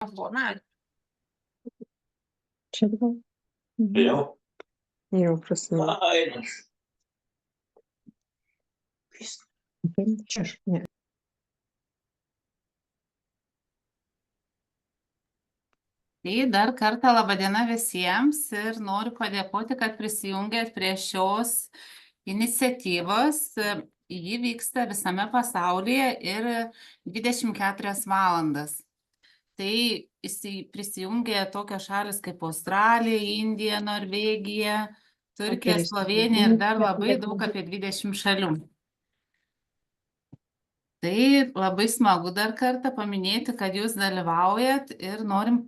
Buona. Čia dabar? Jau. Jau prasidėjo. Ainas. Čia aš, ne. Tai dar kartą laba diena visiems ir noriu padėkoti, kad prisijungėt prie šios iniciatyvos. Ji vyksta visame pasaulyje ir 24 valandas. Tai prisijungė tokios šalis kaip Australija, Indija, Norvegija, Turkija, Slovenija ir dar labai daug, apie 20 šalių. Tai labai smagu dar kartą paminėti, kad jūs dalyvaujat ir norim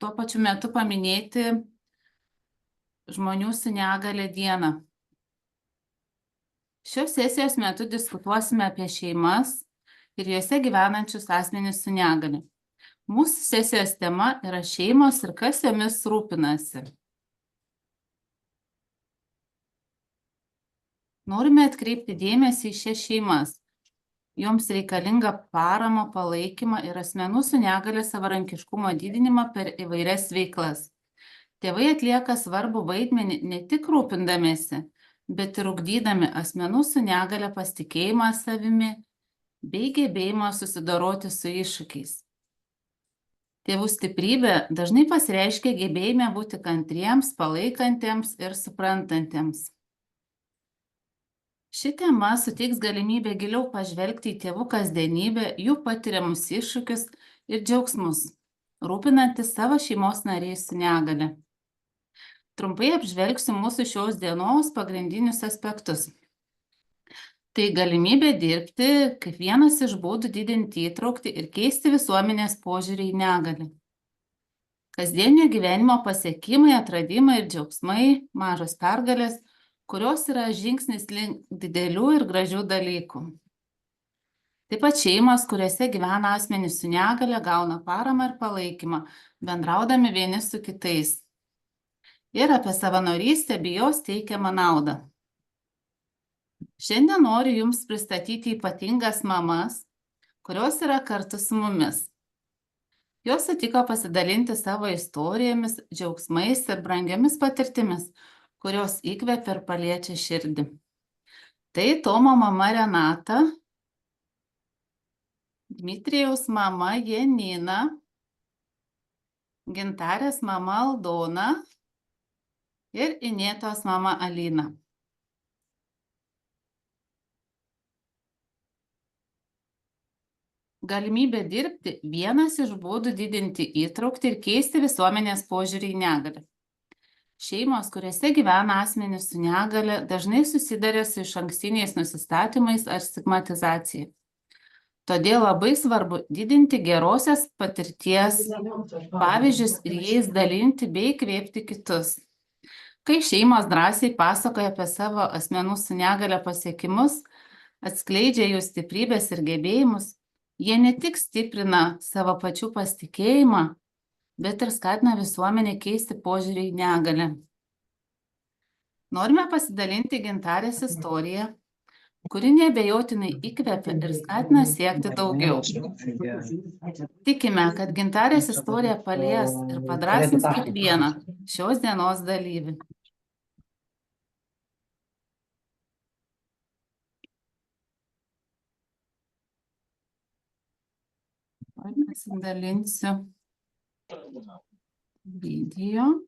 tuo pačiu metu paminėti žmonių su negale dieną. Šios sesijos metu diskutuosime apie šeimas ir juose gyvenančius asmenis su negale. Mūsų sesijos tema yra šeimos ir kas jomis rūpinasi. Norime atkreipti dėmesį į šias šeimas. Joms reikalinga parama, palaikymą ir asmenų su negale savarankiškumo didinimą per įvairias veiklas. Tėvai atlieka svarbų vaidmenį ne tik rūpindamiesi, bet ir ugdydami asmenų su negale pasitikėjimą savimi bei gebėjimą susidoroti su iššūkiais. Tėvų stiprybė dažnai pasireiškia gebėjime būti kantriems, palaikantiems ir suprantantiems. Ši tema suteiks galimybę giliau pažvelgti į tėvų kasdienybę, jų patiriamus iššūkius ir džiaugsmus, rūpinantis savo šeimos nariais su negale. Trumpai apžvelgsiu mūsų šios dienos pagrindinius aspektus. Tai galimybė dirbti kaip vienas iš būdų didinti įtraukti ir keisti visuomenės požiūrį į negalę. Kasdienio gyvenimo pasiekimai, atradimai ir džiaugsmai, mažos pergalės, kurios yra žingsnis link didelių ir gražių dalykų. Taip pat šeimos, kuriuose gyvena asmenys su negale, gauna paramą ir palaikymą, bendraudami vieni su kitais. Ir apie savanorystę bei jos teikiamą naudą. Šiandien noriu Jums pristatyti ypatingas mamas, kurios yra kartu su mumis. Jos sutiko pasidalinti savo istorijomis, džiaugsmais ir brangiamis patirtimis, kurios įkvepia ir paliečia širdį. Tai Tomo mama Renata, Dmitrijaus mama Janina, Gintarės mama Aldona ir Inėtos mama Alina. Galimybė dirbti vienas iš būdų didinti įtraukti ir keisti visuomenės požiūrį į negalę. Šeimos, kuriuose gyvena asmenys su negale, dažnai susiduria su išankstiniais nusistatymais ar stigmatizacija. Todėl labai svarbu didinti gerosios patirties pavyzdžius ir jais dalinti bei įkvėpti kitus. Kai šeimos drąsiai pasakoja apie savo asmenų su negale pasiekimus, atskleidžia jų stiprybės ir gebėjimus, jie ne tik stiprina savo pačių pasitikėjimą, bet ir skatina visuomenę keisti požiūrį į negalę. Norime pasidalinti Gintarės istoriją, kuri neabejotinai įkvepia ir skatina siekti daugiau. Tikime, kad Gintarės istorija palies ir padrąsins kiekvieną šios dienos dalyvį. Pasidalinsiu video.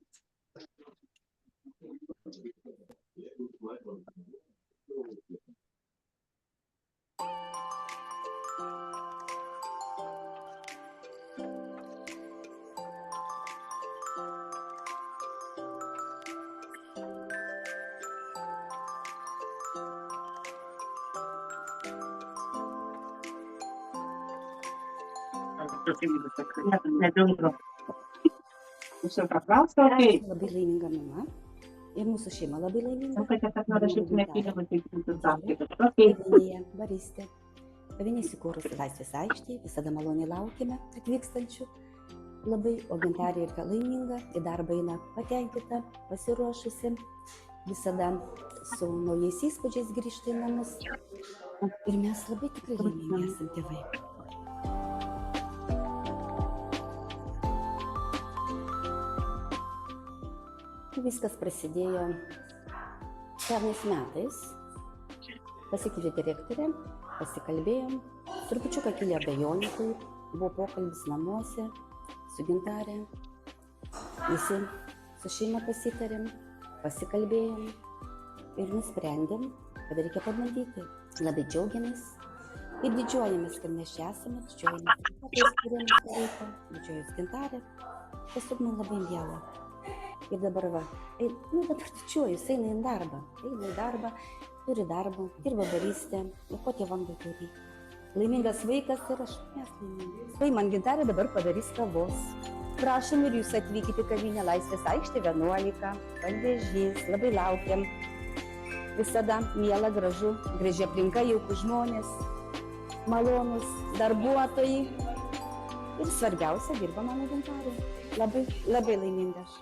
Labai laiminga mama ir mūsų šeima labai laiminga. Baristė. Kavinė įsikūrusi Laisvės aikštėje, visada maloniai laukiame atvykstančių. Labai, o Gintarė yra laiminga, į darbą eina patenkinta, pasiruošusi, visada su naujais įspūdžiais grįžta į namus. Ir mes labai tikrai laimingi esam tėvai. Viskas prasidėjo pernais metais. Pasikvietė direktorę, pasikalbėjom, trupučiuką kilė abejonių, kai buvo pokalbis namuose su Gintarė. Visi su šeima pasitarėm, pasikalbėjom ir nusprendėm, kad reikia pabandyti. Labai džiaugiamės ir didžiuojamės, kad mes čia esame, didžiuojamės, kad mes turėjome laiko, didžiuojamės Gintarė. Tiesiog man labai miela. Ir dabar va, dabar didžiuojuosi, eina į darbą, turi darbą, dirba baristė, ir ko tėvam daugiau reikia. Laimingas vaikas ir mes laimingas. Tai man Gintarė dabar padarys kavos. Prašom ir jūs atvykite į kavinę Laisvės aikštė 11, Panevėžys, labai laukiam. Visada miela, gražu, graži aplinka, jaukūs žmonės, malonūs darbuotojai. Ir svarbiausia, dirba mano Gintarė. Labai, labai laimingas.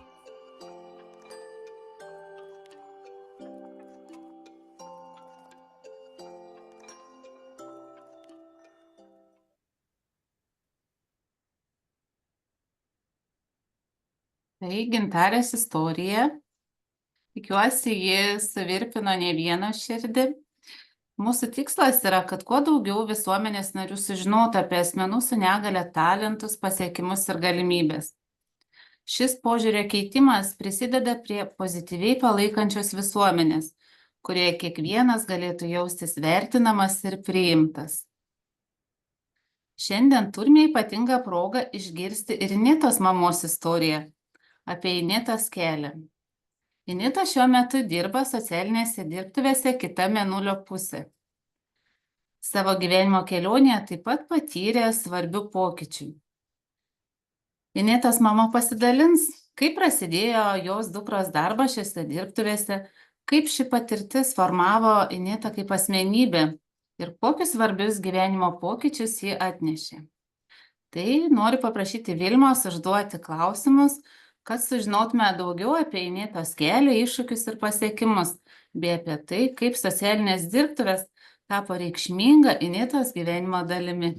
Tai Gintarės istorija. Tikiuosi, ji suvirpino ne vieną širdį. Mūsų tikslas yra, kad kuo daugiau visuomenės narių sužinotų apie asmenų su negale talentus, pasiekimus ir galimybės. Šis požiūrio keitimas prisideda prie pozityviai palaikančios visuomenės, kurioje kiekvienas galėtų jaustis vertinamas ir priimtas. Šiandien turime ypatingą progą išgirsti ir Initos mamos istoriją apie Initos kelią. Inita šiuo metu dirba socialinėse dirbtuvėse kita mėnulio pusė. Savo gyvenimo kelionėje taip pat patyrė svarbių pokyčių. Initos mama pasidalins, kaip prasidėjo jos dukros darbas šiose dirbtuvėse, kaip ši patirtis formavo Initą kaip asmenybę ir kokius svarbius gyvenimo pokyčius ji atnešė. Tai noriu paprašyti Vilmos užduoti klausimus, kad sužinotume daugiau apie Initos kelią, iššūkius ir pasiekimus, bei apie tai, kaip socialinės dirbtuvės tapo reikšminga Initos gyvenimo dalimi.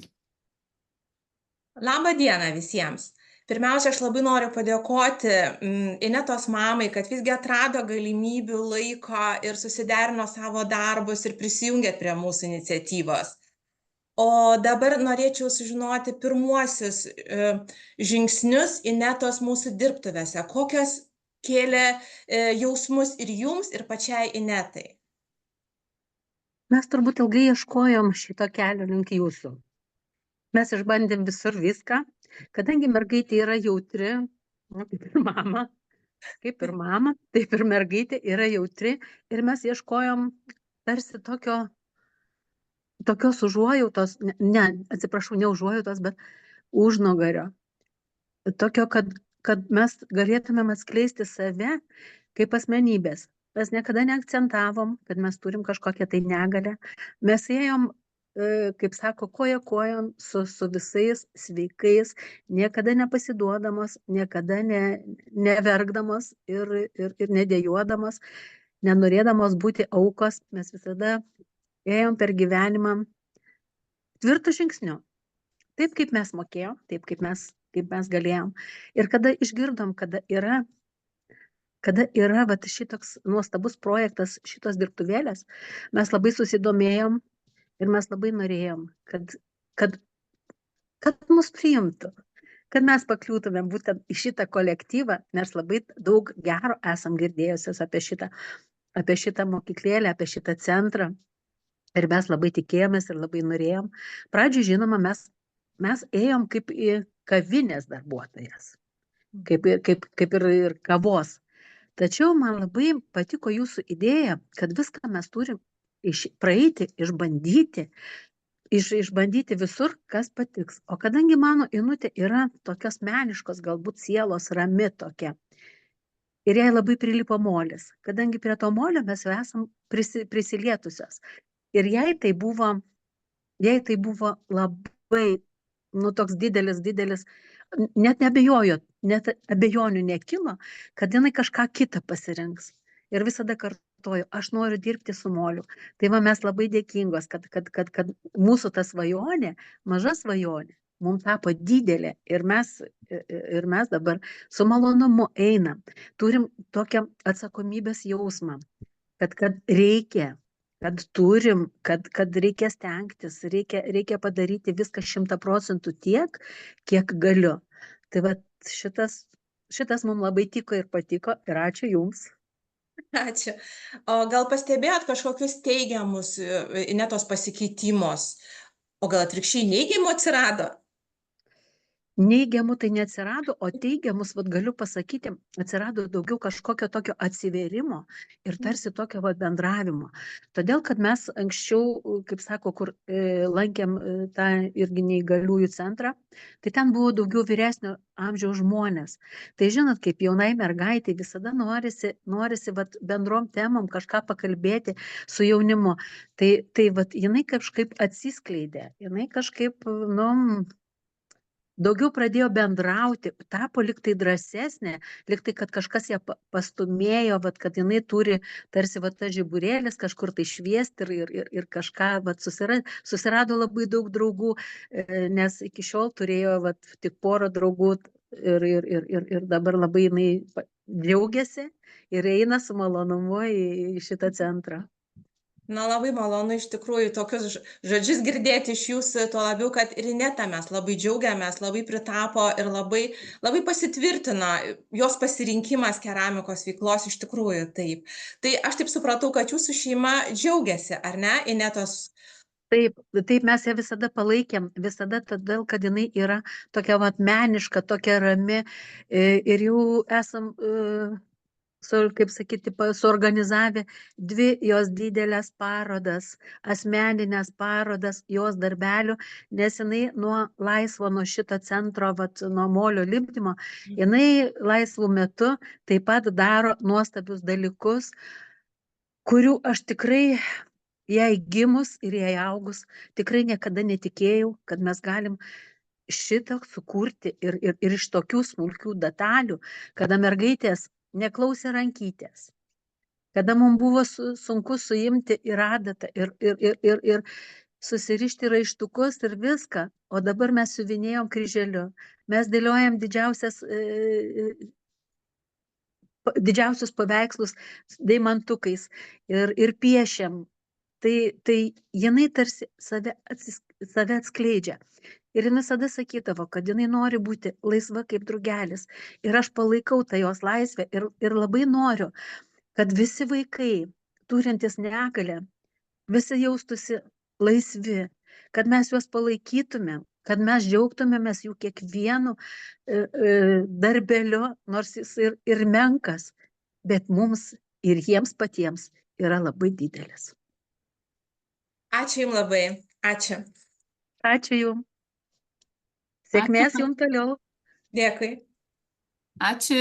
Labą dieną visiems. Pirmiausia, aš labai noriu padėkoti Initos mamai, kad visgi atrado galimybių, laiko ir susiderino savo darbus ir prisijungėt prie mūsų iniciatyvos. O dabar norėčiau sužinoti pirmuosius žingsnius Initos mūsų dirbtuvėse. Kokios kėlė jausmus ir jums, ir pačiai Initai? Mes turbūt ilgai ieškojom šito kelio link jūsų. Mes išbandėm visur viską, kadangi mergaitė yra jautri, kaip ir mama, taip ir mergaitė yra jautri, ir mes ieškojom tarsi tokios užuojautos, ne užuojautos, bet užnugario. Tokio, kad mes galėtumėm atskleisti save kaip asmenybės. Mes niekada neakcentavom, kad mes turim kažkokią tai negalę. Mes ėjom, kaip sako, koja kojon su visais sveikais, niekada nepasiduodamos, niekada neverkdamos ir nedėjuodamos, nenorėdamos būti aukos. Mes visada ėjom per gyvenimą tvirtų žingsnių. Taip, kaip mes mokėjom, taip, kaip mes galėjom. Ir kada išgirdom, kada yra vat šitoks nuostabus projektas, šitos dirbtuvėlės, mes labai susidomėjom ir mes labai norėjom, kad mus priimtų, kad mes pakliūtumėm būtent į šitą kolektyvą, nes labai daug gero esam girdėjusios apie šitą mokyklėlę, apie šitą centrą. Ir mes labai tikėjomės ir labai norėjom. Pradžioj, žinoma, mes ėjom kaip į kavinės darbuotojas, kaip ir kavos. Tačiau man labai patiko jūsų idėja, kad viską mes turim praeiti, išbandyti visur, kas patiks. O kadangi mano Inutė yra tokios meniškos, galbūt sielos rami tokia, ir jai labai prilipo molis, kadangi prie to molio mes esam prisilietusios. Ir jai tai buvo labai, toks didelis, net neabejojo, net abejonių nekilo, kad jinai kažką kitą pasirinks. Ir visada kartoju, aš noriu dirbti su moliu. Tai va, mes labai dėkingos, kad mūsų ta svajonė, maža svajonė, mums tapo didelė ir mes dabar su malonumu einam. Turim tokią atsakomybės jausmą, kad reikia, kad turim, kad reikia stengtis, reikia padaryti viską 100% tiek, kiek galiu. Tai va šitas mums labai tiko ir patiko ir ačiū Jums. Ačiū. O gal pastebėjot kažkokius teigiamus Inetos pasikeitimus, o gal atvirkščiai neigiamų atsirado? Neigiamų tai neatsirado, o teigiamus, galiu pasakyti, atsirado daugiau kažkokio tokio atsivėrimo ir tarsi tokio bendravimo. Todėl, kad mes anksčiau, kaip sako, kur lankėm tą irgi neįgaliųjų centrą, tai ten buvo daugiau vyresnio amžiaus žmonės. Tai žinot, kaip jaunai mergaitai visada norisi bendrom temom kažką pakalbėti su jaunimu. Tai jinai kažkaip atsiskleidė, jinai kažkaip, daugiau pradėjo bendrauti, tapo liktai drąsesnė, liktai, kad kažkas ją pastumėjo, kad jinai turi tarsi tas žiburėlis kažkur tai šviesti ir kažką, susirado labai daug draugų, nes iki šiol turėjo tik porą draugų ir dabar labai jinai džiaugiasi ir eina su malonumu į šitą centrą. Na, labai malonu iš tikrųjų tokius žodžius girdėti iš jūsų, tuo labiau, kad ir Ineta mes labai džiaugiamės, labai pritapo ir labai pasitvirtino jos pasirinkimas keramikos veiklos iš tikrųjų taip. Tai aš taip supratau, kad jūsų šeima džiaugiasi, ar ne, Inetos? Taip, mes ją visada palaikėm, visada todėl, kad jinai yra tokia meniška, tokia rami ir jau esam kaip sakyti, suorganizavę 2 jos didelės parodas, asmeninės parodas jos darbelių, nes jinai nuo šito centro, nuo molio lipdymo, jinai laisvų metu taip pat daro nuostabius dalykus, kurių aš tikrai jai gimus ir jai augus, tikrai niekada netikėjau, kad mes galim šitą sukurti ir iš tokių smulkių detalių, kada mergaitės neklausė rankytės, kada mums buvo sunku suimti ir adatą ir susirišti raištukus ir viską, o dabar mes siuvinėjom kryželiu, mes dėliojam didžiausius paveikslus deimantukais ir piešiam. Tai jinai tarsi save atskleidžia. Ir jinai visada sakydavo, kad jinai nori būti laisva kaip drugelis. Ir aš palaikau tą jos laisvę ir labai noriu, kad visi vaikai, turintys negalią, visi jaustųsi laisvi, kad mes juos palaikytume, kad mes džiaugtumėmės jų kiekvienu darbeliu, nors jis ir menkas, bet mums ir jiems patiems yra labai didelis. Ačiū Jums labai. Ačiū. Ačiū Jums. Sėkmės Jums toliau. Dėkui. Ačiū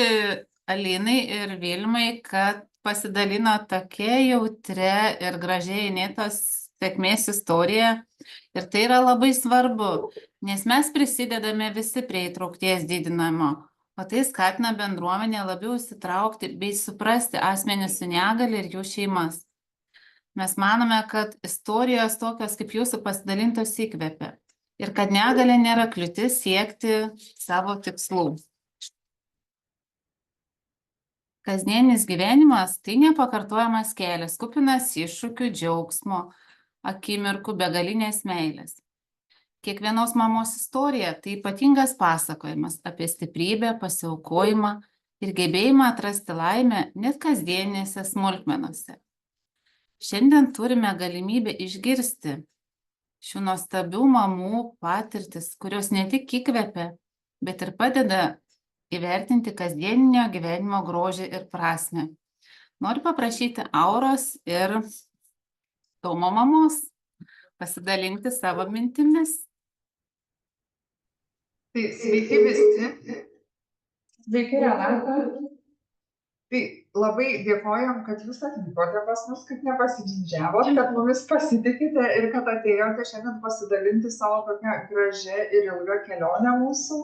Alinai ir Vilmai, kad pasidalino tokia jautria ir gražiai Inetos sėkmės istorija. Ir tai yra labai svarbu, nes mes prisidedame visi prie įtraukties didinimo, o tai skatina bendruomenę labiau įsitraukti bei suprasti asmenis su negalia ir jų šeimas. Mes manome, kad istorijos tokios kaip jūsų pasidalintos įkvepia ir kad negalia nėra kliūtis siekti savo tikslų. Kasdienis gyvenimas tai nepakartojamas kelias, kupinas iššūkių, džiaugsmo, akimirkų, begalinės meilės. Kiekvienos mamos istorija tai ypatingas pasakojimas apie stiprybę, pasiaukojimą ir gebėjimą atrasti laimę net kasdienėse smulkmenose. Šiandien turime galimybę išgirsti šių nuostabių mamų patirtis, kurios ne tik įkvepia, bet ir padeda įvertinti kasdieninio gyvenimo grožį ir prasmę. Noriu paprašyti Auros ir Tomo mamos pasidalinti savo mintimis. Tai sveiki visi. Sveiki Renata. Tai labai dėkojam, kad jūs atvykote pas mus, kad nepasididžiavot, kad mumis pasitikite ir kad atėjote šiandien pasidalinti savo tokią gražią ir ilgą kelionę mūsų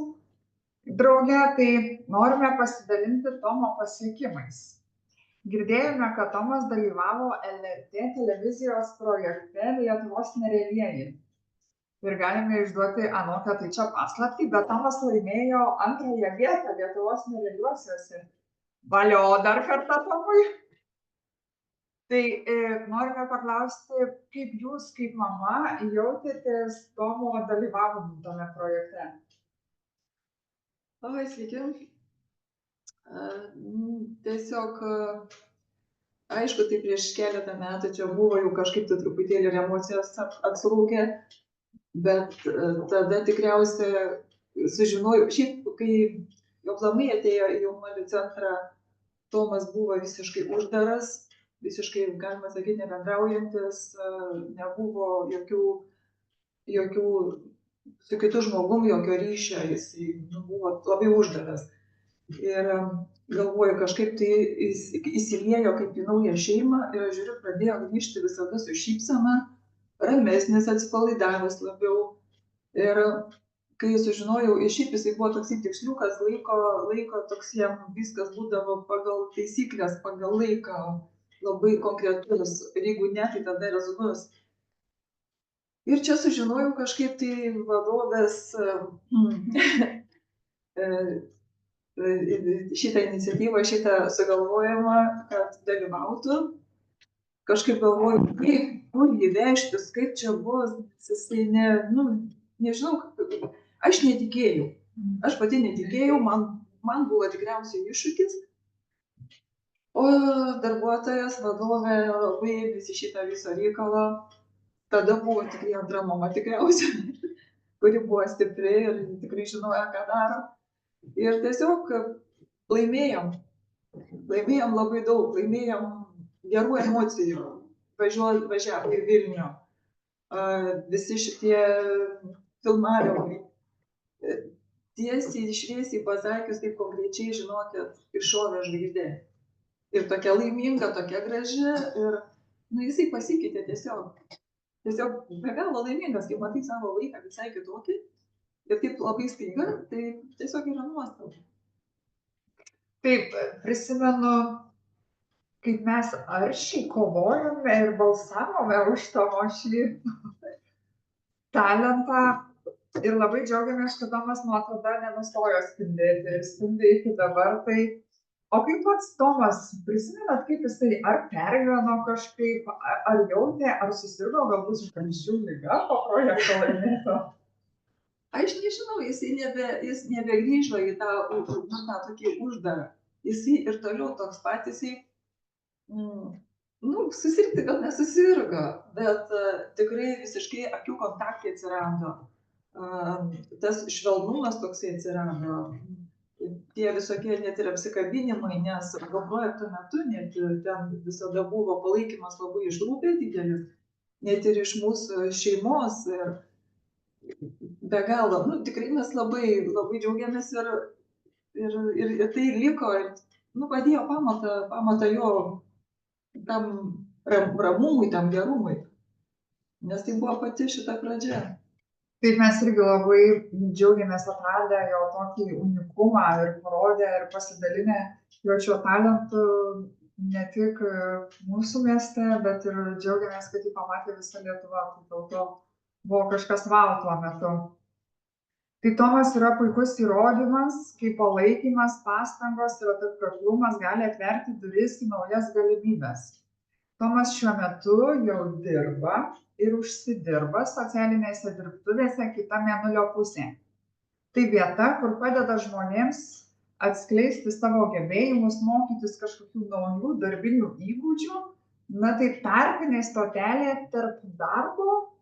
drauge. Tai norime pasidalinti Tomo pasiekimais. Girdėjome, kad Tomas dalyvavo LRT televizijos projekte Lietuvos nerealieji. ir galime išduoti anokią tai čia paslaptį, bet Tomas laimėjo 2 vietą Lietuvos neregiuosiuose. Valio dar kartą Tomui. Tai norime paklausti, kaip jūs, kaip mama, jautėtės Tomo dalyvavimu tame projekte? Oi, sveiki. Tiesiog, aišku, tai prieš keletą metų čia buvo jau kažkaip tai truputėlį ir emocijos atslūgė, bet tada tikriausiai sužinojau, šiaip, kai jo planai atėjo į jaunuolių centrą, Tomas buvo visiškai uždaras, visiškai, galima sakyti, nebendraujantis, nebuvo jokių su kitu žmogum, jokio ryšio, jis buvo labai uždaras. Ir galvoju, kažkaip tai įsiliejo kaip į naują šeimą ir aš žiūriu, pradėjo grįžti visada su šypsena, ramesnis, atsipalaidavęs labiau. Ir kai sužinojau, ir šiaip jisai buvo toks tiksliukas, laiko toks jam viskas būdavo pagal taisyklės, pagal laiką, labai konkretus, ir jeigu ne, tai tada rezultatus. Ir čia sužinojau kažkaip tai vadovės šitą iniciatyvą, šitą sugalvojimą, kad dalyvautų. Kažkaip galvoju, kur jį vežtis, kaip čia bus, jisai nežinau, aš netikėjau. Aš pati netikėjau, man buvo tikriausiai iššūkis. O darbuotojas, vadovė labai ėmėsi šitą visą reikalą. Tada buvo tikrai antra mama tikriausiai, kuri buvo stipri ir tikrai žinojo, ką daro. Ir tiesiog laimėjom labai daug, laimėjom gerų emocijų, važiavo į Vilnių, visi šitie filmavimai. Tiesiai šviesiai pasakius, taip konkrečiai, žinokit, iššovė žvaigždė. Ir tokia laiminga, tokia graži, ir jisai pasikeitė tiesiog be galo laimingas, kai matai savo vaiką visai kitokį, ir taip labai staiga, tai tiesiog yra nuostabu. Taip, prisimenu, kaip mes aršiai kovojome ir balsavome už Tomo šį talentą. Ir labai džiaugiamės, kad Tomas nuo tada nenustojo spindėti ir spindi iki dabar. Tai, o kaip pats Tomas, prisimenat, kaip jisai ar pergyveno kažkaip, ar jautė, ar susirgo galbūt žvaigždžių liga po projekto laimėto? Aš nežinau, jis nebegrįžo į tą tokį uždarą. Jisai ir toliau toks pat, jisai, susirgti gal nesusirgo, bet tikrai visiškai akių kontaktai atsirado. Tas švelnumas toksai atsirado, tie visokie net ir apsikabinimai, nes projekto metu net ten visada buvo palaikymas labai iš grupės didelis, net ir iš mūsų šeimos. Be galo, tikrai mes labai džiaugiamės ir tai liko, padėjo pamatą jo tam ramumui, tam gerumui, nes tai buvo pati šita pradžia. Taip, mes irgi labai džiaugiamės atradę jo tokį unikumą ir parodę ir pasidalinę jo šio talentu ne tik mūsų mieste, bet ir džiaugiamės, kad jį pamatė visa Lietuva, tai dėl to buvo kažkas vau tuo metu. Tai Tomas yra puikus įrodymas, kaip palaikymas, pastangos ir atkaklumas gali atverti duris į naujas galimybes. Tomas šiuo metu jau dirba ir užsidirba socialinėse dirbtuvėse kita Mėnulio pusė. Tai vieta, kur padeda žmonėms atskleisti savo gebėjimus, mokytis kažkokių naujų darbinių įgūdžių, tai tarpinė stotelė tarp darbo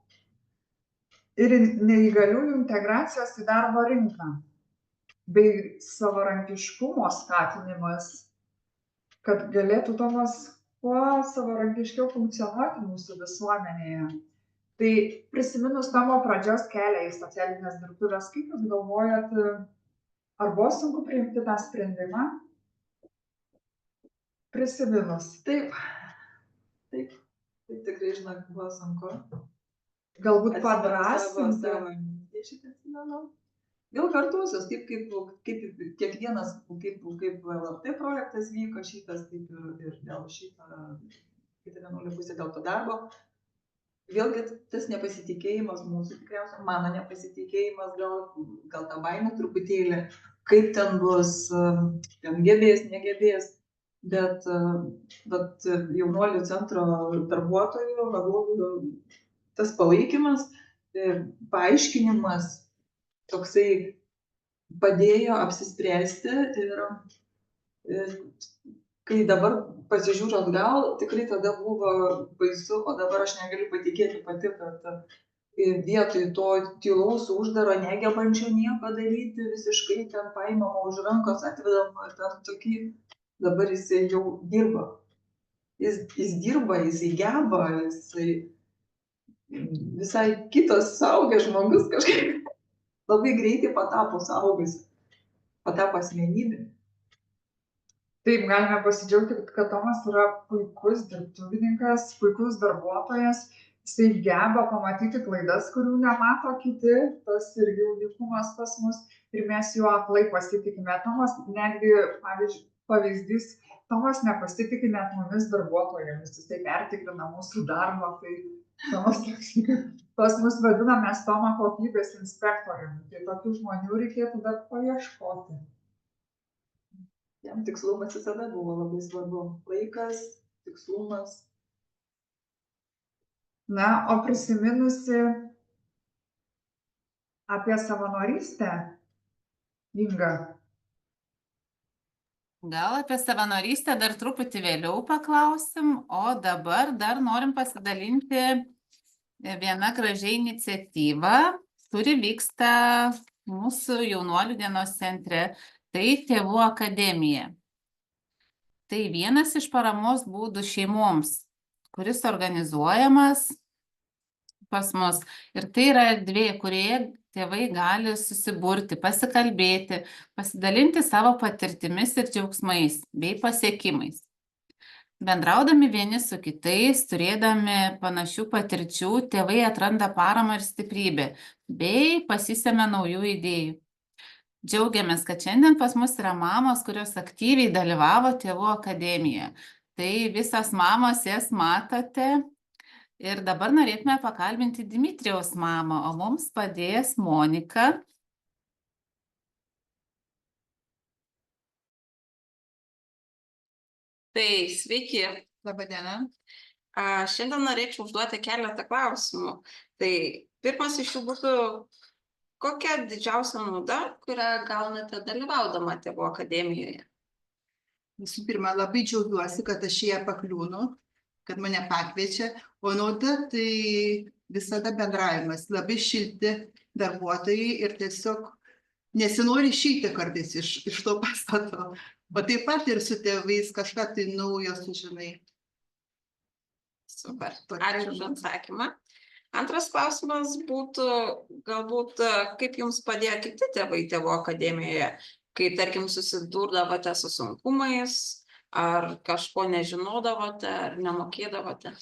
ir neįgaliųjų integracijos į darbo rinką, bei savarankiškumo skatinimas, kad galėtų Tomas kuo savarankiškiau funkcionuoti mūsų visuomenėje. Tai prisiminus Tomo pradžios kelią į socialinės dirbtuvės, kaip jūs galvojat, ar buvo sunku priimti tą sprendimą? Prisiminus. Taip, tikrai, žinok, buvo sunku. Galbūt padrąsinti. Gal kartuosios, taip kaip kiekvienas, kaip LRT projektas vyko šitas, taip ir dėl šitą, kita Mėnulio pusė dėl to darbo. vėlgi tas nepasitikėjimas mūsų, tikriausiai mano nepasitikėjimas, gal ta baimė truputėlį, kaip ten bus, ten gebės, negebės, bet jaunuolių centro darbuotojų, vadovų, tas palaikymas, paaiškinimas toksai padėjo apsispręsti ir kai dabar pasižiūriu atgal, tikrai tada buvo baisu, o dabar aš negaliu patikėti pati, kad vietoj to tylaus, uždaro, negebančio nieko daryti, visiškai ten paimama už rankos, atvedama ir ten tokį, dabar jisai jau dirba. Jis dirba, jisai geba, jisai visai kitas suaugęs žmogus kažkaip labai greitai patapo suaugęs, patapo asmenybė. Taip, galime pasidžiaugti, kad Tomas yra puikus dirbtuvininkas, puikus darbuotojas, jisai geba pamatyti klaidas, kurių nemato kiti, tas irgi unikumas pas mus ir mes juo aklai pasitikime. Tomas netgi, pavyzdžiui, pavyzdys, Tomas nepasitikė net mumis darbuotojomis, jisai pertikrina mūsų darbą, tai Tomas pas mus vadina mes Tomą kokybės inspektoriumi, tai tokių žmonių reikėtų dar paieškoti. Jam tikslumas visada buvo labai svarbu. Laikas, tikslumas. Na, o prisiminusi apie savanorystę, Inga. Gal apie savanorystę dar truputį vėliau paklausim, o dabar dar norim pasidalinti viena gražia iniciatyva, kuri vyksta mūsų jaunuolių dienos centre. Tai Tėvų akademija. Tai vienas iš paramos būdų šeimoms, kuris organizuojamas pas mus. Ir tai yra erdvė, kurioje tėvai gali susiburti, pasikalbėti, pasidalinti savo patirtimis ir džiaugsmais bei pasiekimais. Bendraudami vieni su kitais, turėdami panašių patirčių, tėvai atranda paramą ir stiprybę, bei pasisemia naujų idėjų. Džiaugiamės, kad šiandien pas mus yra mamos, kurios aktyviai dalyvavo Tėvų akademijoje. Tai visos mamos, jas matote. Ir dabar norėtume pakalbinti Dimitrijaus mamą, o mums padės Monika. Tai sveiki, laba diena. Šiandien norėčiau užduoti keletą klausimų. Tai pirmas iš jų būtų, kokia didžiausia nauda, kurią gaunate dalyvaudama Tėvų akademijoje? Visų pirma, labai džiaugiuosi, kad aš į ją pakliūnu, kad mane pakviečia, o nauda tai visada bendravimas, labai šilti darbuotojai ir tiesiog nesinori išeiti kartais iš to pastato, o taip pat ir su tėvais kažką tai naujo sužinai. Super, ačiū už atsakymą. Antras klausimas būtų, galbūt, kaip jums padėjo kiti tėvai Tėvų akademijoje, kai, tarkim, susidurdavote su sunkumais, ar kažko nežinodavote, ar nemokėdavote?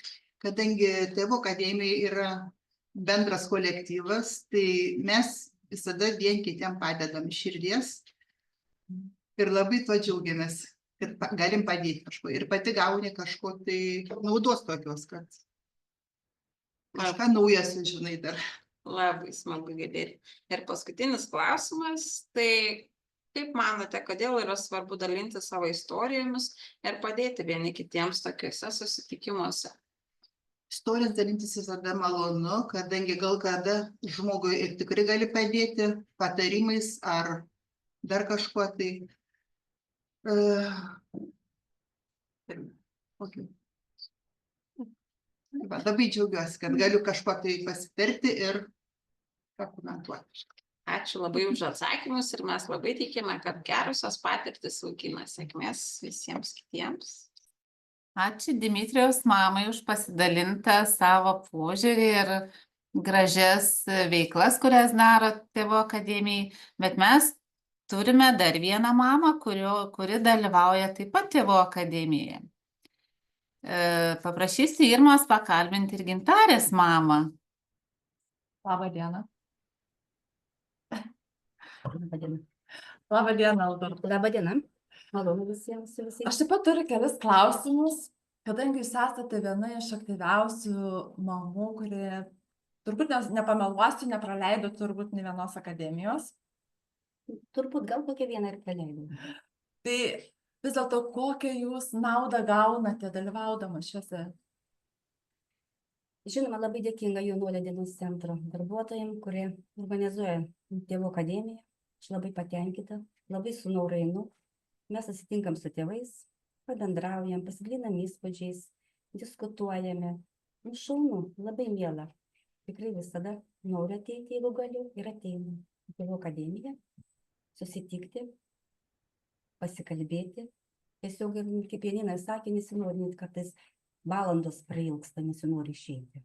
Kadangi Tėvų akademija yra bendras kolektyvas, tai mes visada vien kitiem padedam iš širdies ir labai tuo džiaugiamės, kad galim padėti kažko ir pati gauni kažko tai naudos tokios, kad kažką naują sužinai dar. Labai smagu girdėti. Ir paskutinis klausimas, tai kaip manote, kodėl yra svarbu dalinti savo istorijomis ir padėti vieni kitiems tokiuose susitikimuose? Istorijas dalintis visada malonu, kadangi gal kada žmogui ir tikrai gali padėti patarimais ar dar kažkuo tai. Labai džiaugiuosi, kad galiu kažko tai pasitarti ir pakomentuoti. Ačiū labai už atsakymus ir mes labai tikime, kad gerosios patirtis augina sėkmės visiems kitiems. Ačiū Dimitrijaus mamai už pasidalintą savo požiūrį ir gražias veiklas, kurias daro Tėvų akademijai. Bet mes turime dar vieną mamą, kuri dalyvauja taip pat Tėvų akademijoje. Paprašysiu Irmos pakalbinti ir Gintarės mamą. Labą dieną. Labą dieną. Labą dieną, Aldona. Labą dieną. Malonu visiems. Aš taip pat turiu kelis klausimus. Kadangi jūs esate viena iš aktyviausių mamų, kuri turbūt nepameluosiu, nepraleido turbūt nė vienos akademijos. Turbūt gal kokią vieną ir praleidau. Tai vis dėlto kokią jūs naudą gaunate dalyvaudama šiuose? Žinoma, labai dėkinga Jaunuolio dienos centro darbuotojams, kurie organizuoja tėvų akademiją. Aš labai patenkinta, labai su noru einu. Mes susitinkam su tėvais, pabendraujam, pasidalinam įspūdžiais, diskutuojame. Šaunu, labai miela. Tikrai visada noriu ateiti, jeigu galiu, ir ateinu į tėvų akademiją, susitikti, pasikalbėti. Tiesiog ir kaip Janina sakė, nesinori, net kartais valandos prailgsta, nesinori išeiti.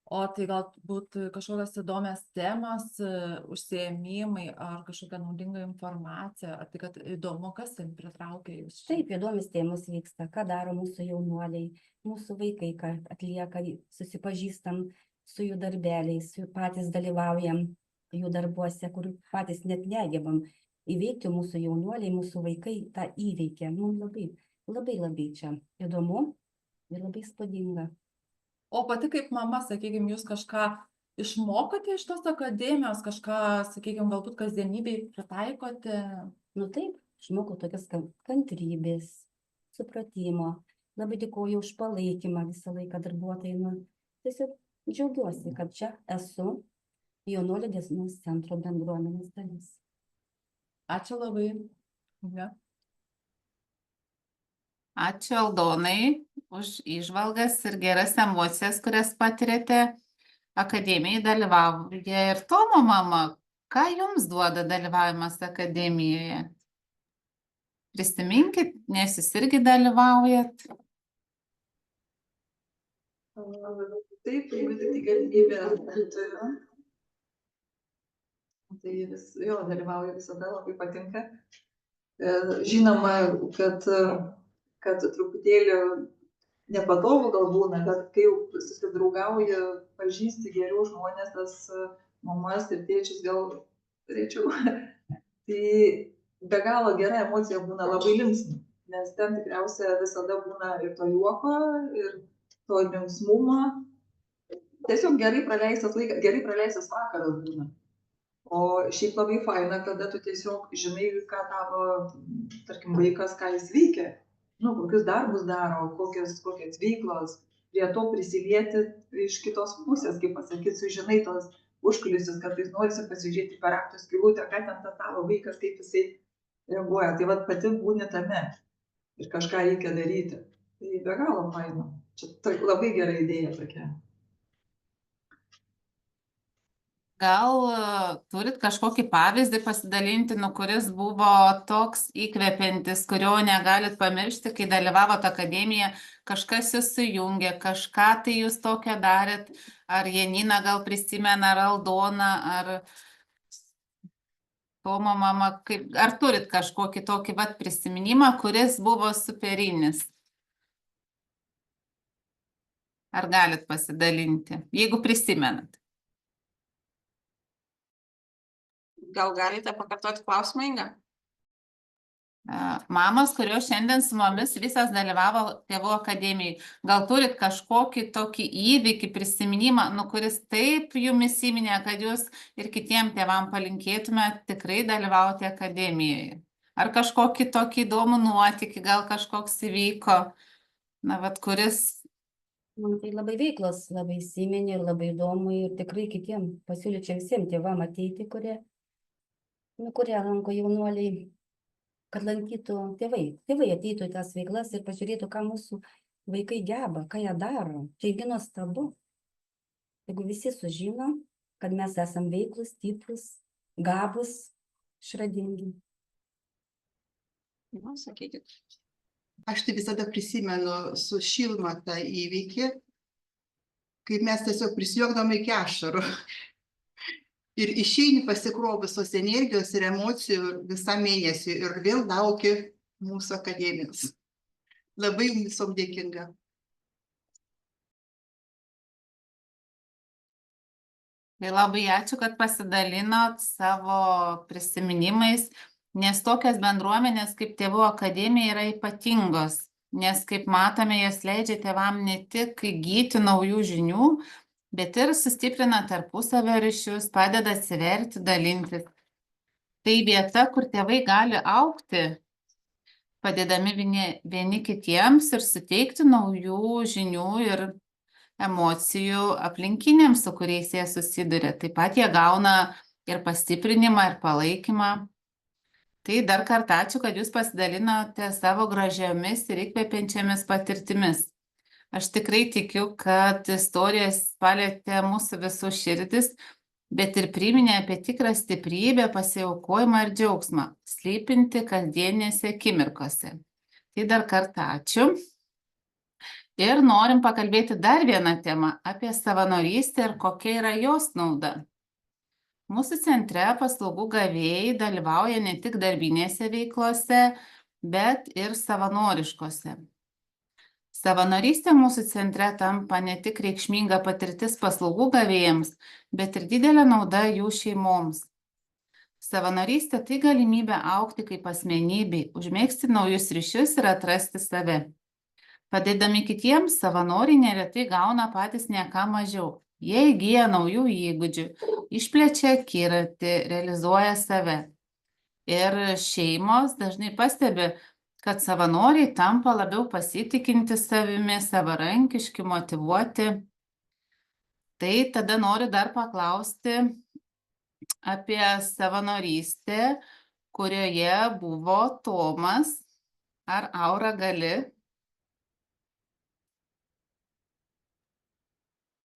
O tai galbūt kažkokios įdomios temos, užsiėmimai ar kažkokia naudinga informacija, ar tai, kad įdomu, kas ten pritraukia jūs? Taip, įdomios temos vyksta, ką daro mūsų jaunuoliai, mūsų vaikai, ką atlieka, susipažįstam su jų darbeliais, patys dalyvaujam jų darbuose, kur patys net negebam įveikti mūsų jaunuoliai, mūsų vaikai tą įveikia. Mums labai čia įdomu ir labai įspūdinga. O pati kaip mama, sakykime, jūs kažką išmokote iš tos akademijos, kažką, sakykime, galbūt kasdienybėj pritaikote? Nu taip, išmokau tokias kantrybės, supratimo. Labai dėkoju už palaikymą visą laiką darbuotojai. Tiesiog džiaugiuosi, kad čia esu Jaunuolio dienos centro bendruomenės dalis. Ačiū labai. Ja. Ačiū Aldonai už įžvalgas ir geras emocijas, kurias patirėte. Akademijai dalyvauja ir Tomo mama. Ką jums duoda dalyvavimas akademijoje? Prisiminkit, nes jūs irgi dalyvaujat. Taip, jeigu tik galimybė turiu. Tai jo, dalyvauju visada, labai patinka. Žinoma, kad truputėlį nepatogu gal būna, bet kai jau susidraugauji, pažįsti geriau žmonės, tas mamas ir tėčius gal rečiau, tai be galo gera emocija būna, labai linksma, nes ten tikriausiai visada būna ir to juoko, ir to linksmumo. Tiesiog gerai praleistas vakaras būna. O šiaip labai faina, kada tu tiesiog žinai, ką tavo, tarkim, vaikas, ką jis veikia. Kokius darbus daro, kokios veiklos, prie to prisilieti iš kitos pusės, kaip pasakyti, sužinai tos užkulisius, kartais norisi pasižiūrėti per rakto skylutę, ką ten tavo vaikas, kaip jisai reaguoja. Tai vat pati būni tame ir kažką reikia daryti. Tai be galo faina. Čia labai gera idėja tokia. Gal turit kažkokį pavyzdį pasidalinti, kuris buvo toks įkvepiantis, kurio negalit pamiršti, kai dalyvavot akademiją, kažkas jūs sujungė, kažką tai jūs tokio darėt, ar Janina gal prisimena, ar Aldona, ar Tomo mama, ar turit kažkokį tokį prisiminimą, kuris buvo superinis? Ar galit pasidalinti, jeigu prisimenat? Gal galite pakartoti klausimą, Inga? Mamos, kurios šiandien su mumis visas dalyvavo tėvų akademijai, gal turit kažkokį tokį įvykį, prisiminimą, kuris taip jumis įminė, kad jūs ir kitiem tėvam palinkėtumėt tikrai dalyvauti akademijoje? Ar kažkokį tokį įdomų nuotykį, gal kažkoks įvyko, kuris... Man tai labai veiklos, labai įsiminė ir labai įdomu ir tikrai kitiem pasiūlyčiau visiems tėvam ateiti, kurie lanko jaunuoliai, kad lankytų tėvai. Tėvai ateitų į tas veiklas ir pažiūrėtų, ką mūsų vaikai geba, ką jie daro. Tai irgi nuostabu. Jeigu visi sužino, kad mes esam veiklus, stiprus, gabus, išradingi. Sakykit. Aš tai visada prisimenu su šilma tą įvykį, kaip mes tiesiog prisijuokdom iki ašarų. Ir išeini pasikrovus tos energijos ir emocijų visam mėnesiui ir vėl lauki mūsų akademijos. Labai jums visom dėkinga. Tai labai ačiū, kad pasidalinot savo prisiminimais, nes tokios bendruomenės kaip tėvų akademija yra ypatingos. nes, kaip matome, jas leidžia tėvam ne tik įgyti naujų žinių, bet ir sustiprina tarpusavio ryšius, padeda atsiverti, dalintis. Tai vieta, kur tėvai gali augti, padėdami vieni kitiems ir suteikti naujų žinių ir emocijų aplinkiniams, su kuriais jie susiduria. Taip pat jie gauna ir pastiprinimą, ir palaikymą. Tai dar kartą ačiū, kad jūs pasidalinote savo gražiomis ir įkvepiančiamis patirtimis. Aš tikrai tikiu, kad istorijas palietė mūsų visų širdis, bet ir priminė apie tikrą stiprybę, pasiaukojimą ir džiaugsmą, slypinti kasdienėse akimirkose. Tai dar kartą ačiū. Ir norim pakalbėti dar vieną temą apie savanorystę ir kokia yra jos nauda. Mūsų centre paslaugų gavėjai dalyvauja ne tik darbinėse veiklose, bet ir savanoriškose. Savanorystė mūsų centre tampa ne tik reikšminga patirtis paslaugų gavėjams, bet ir didelė nauda jų šeimoms. Savanorystė tai galimybė augti kaip asmenybei, užmegzti naujus ryšius ir atrasti save. Padėdami kitiems, savanoriai neretai gauna patys ne ką mažiau. Jie įgyja naujų įgūdžių, išplečia akiratį, realizuoja save. Ir šeimos dažnai pastebi, kad savanoriai tampa labiau pasitikinti savimi, savarankiški, motyvuoti. Tai tada noriu dar paklausti apie savanorystę, kurioje buvo Tomas. Ar Aura gali?